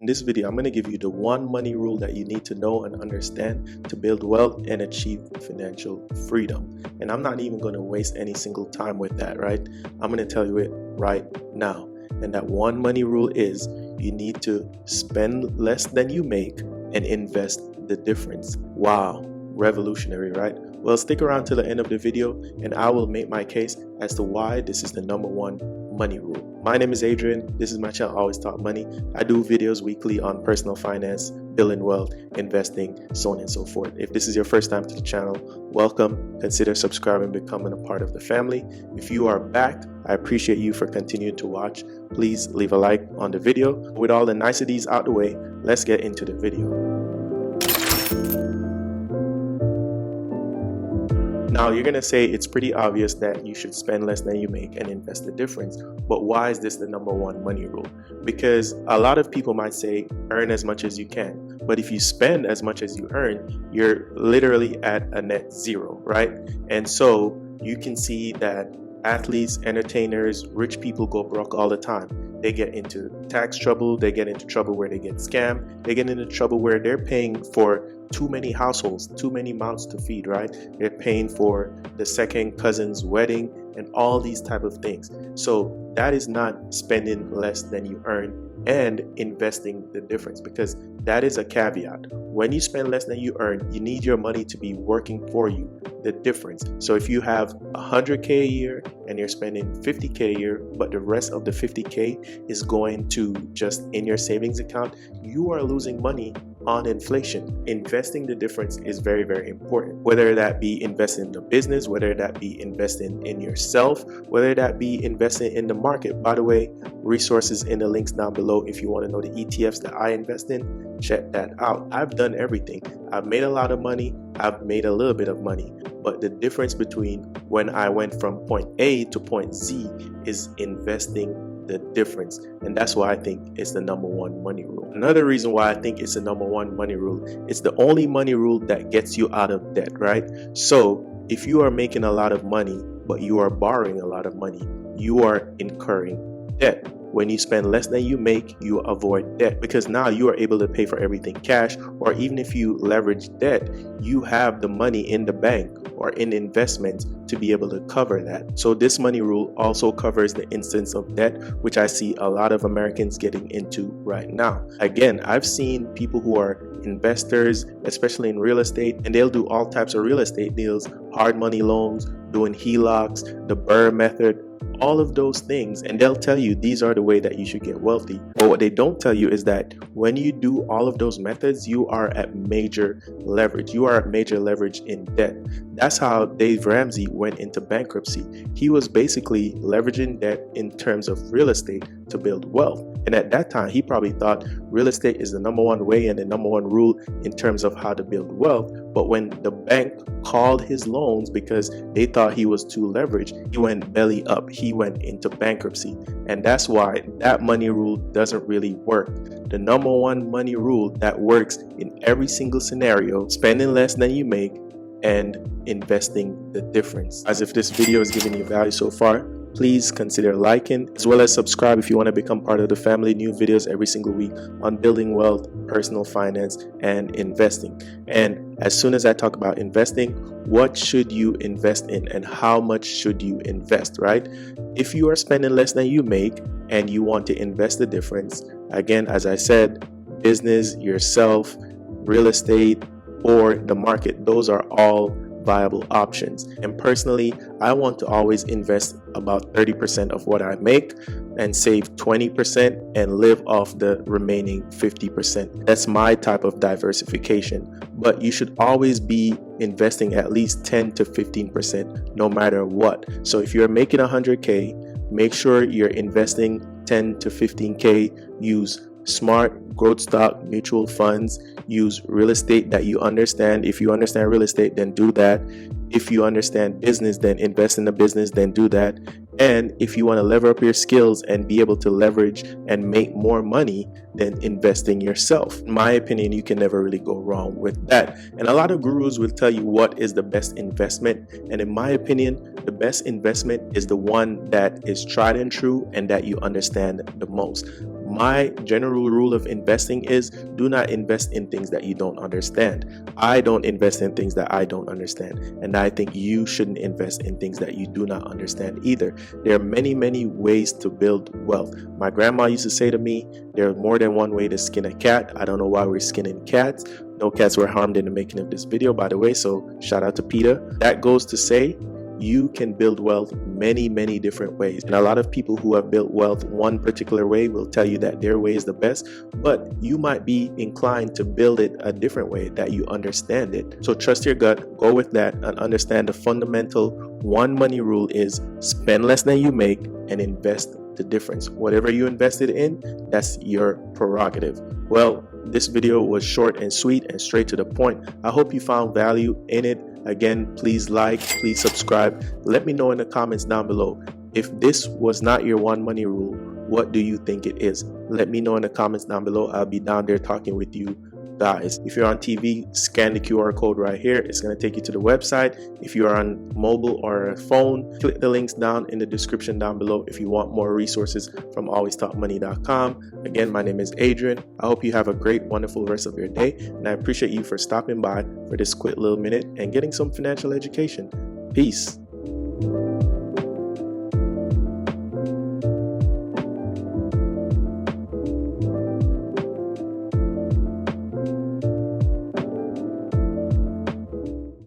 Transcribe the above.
In this video, I'm going to give you the one money rule that you need to know and understand to build wealth and achieve financial freedom. And I'm not even going to waste any single time with that, right? I'm going to tell you it right now. And that one money rule is you need to spend less than you make and invest the difference. Wow, revolutionary, right? Well, stick around till the end of the video and I will make my case as to why this is the number one money rule. My name is Adrian. This is my channel, Always Talk Money. I do videos weekly on personal finance, building wealth, investing, so on and so forth. If this is your first time to the channel, welcome. Consider subscribing, becoming a part of the family. If you are back, I appreciate you for continuing to watch. Please leave a like on the video. With all the niceties out the way, let's get into the video. Now, you're going to say it's pretty obvious that you should spend less than you make and invest the difference. But why is this the number one money rule? Because a lot of people might say earn as much as you can. But if you spend as much as you earn, you're literally at a net zero, right? And so you can see that athletes, entertainers, rich people go broke all the time. They get into tax trouble. They get into trouble where they get scammed. They get into trouble where they're paying for too many households, too many mouths to feed, right? They're paying for the second cousin's wedding and all these type of things. So that is not spending less than you earn and investing the difference, because that is a caveat. When you spend less than you earn, you need your money to be working for you, the difference. So if you have 100K a year and you're spending 50K a year, but the rest of the 50K is going to just in your savings account, you are losing money on inflation. Investing the difference is very, very important. Whether that be investing in the business, whether that be investing in yourself, whether that be investing in the market. By the way, resources in the links down below. If you want to know the ETFs that I invest in, check that out. I've done everything. I've made a lot of money. I've made a little bit of money. But the difference between when I went from point A to point Z is investing the difference. And that's why I think it's the number one money rule. Another reason why I think it's the number one money rule, it's the only money rule that gets you out of debt, right? So if you are making a lot of money, but you are borrowing a lot of money, you are incurring debt. When you spend less than you make, you avoid debt, because now you are able to pay for everything cash, or even if you leverage debt, you have the money in the bank or in investments to be able to cover that. So this money rule also covers the instance of debt, which I see a lot of Americans getting into right now. Again, I've seen people who are investors, especially in real estate, and they'll do all types of real estate deals, hard money loans, doing HELOCs, the Burr method, all of those things, and they'll tell you these are the way that you should get wealthy. But what they don't tell you is that when you do all of those methods, you are at major leverage. You are at major leverage in debt. That's how Dave Ramsey went into bankruptcy. He was basically leveraging debt in terms of real estate to build wealth. And at that time, he probably thought real estate is the number one way and the number one rule in terms of how to build wealth. But when the bank called his loans because they thought he was too leveraged, he went belly up. He went into bankruptcy. And that's why that money rule doesn't really work. The number one money rule that works in every single scenario, spending less than you make and investing the difference. As if this video is giving you value so far, please consider liking as well as subscribe if you want to become part of the family. New videos every single week on building wealth, personal finance, and investing. And as soon as I talk about investing, what should you invest in and how much should you invest, right? If you are spending less than you make and you want to invest the difference, again, as I said, business, yourself, real estate, or the market, those are all viable options. And personally, I want to always invest about 30% of what I make and save 20% and live off the remaining 50%. That's my type of diversification. But you should always be investing at least 10 to 15% no matter what. So if you're making 100K, make sure you're investing 10 to 15K. Use smart growth stock mutual funds. Use real estate that you understand. If you understand real estate, then do that. If you understand business, then invest in the business, then do that. And if you want to lever up your skills and be able to leverage and make more money, then invest in yourself. In my opinion, you can never really go wrong with that. And a lot of gurus will tell you what is the best investment. And in my opinion, the best investment is the one that is tried and true and that you understand the most. My general rule of investing is do not invest in things that you don't understand. I don't invest in things that I don't understand, and I think you shouldn't invest in things that you do not understand either. There are many ways to build wealth. My grandma used to say to me, there's more than one way to skin a cat. I don't know why we're skinning cats. No cats were harmed in the making of this video, by the way, so shout out to PETA. That goes to say you can build wealth many different ways, and a lot of people who have built wealth one particular way will tell you that their way is the best, but you might be inclined to build it a different way that you understand it. So trust your gut, go with that, and understand the fundamental one money rule is spend less than you make and invest the difference. Whatever you invested in, that's your prerogative. Well, this video was short and sweet and straight to the point. I hope you found value in it. Again, please like, please subscribe. Let me know in the comments down below. If this was not your one money rule, what do you think it is? Let me know in the comments down below. I'll be down there talking with you guys. If you're on TV, scan the QR code right here. It's going to take you to the website. If you're on mobile or a phone, click the links down in the description down below if you want more resources from alwaystalkmoney.com. Again, my name is Adrian. I hope you have a great, wonderful rest of your day, and I appreciate you for stopping by for this quick little minute and getting some financial education. Peace.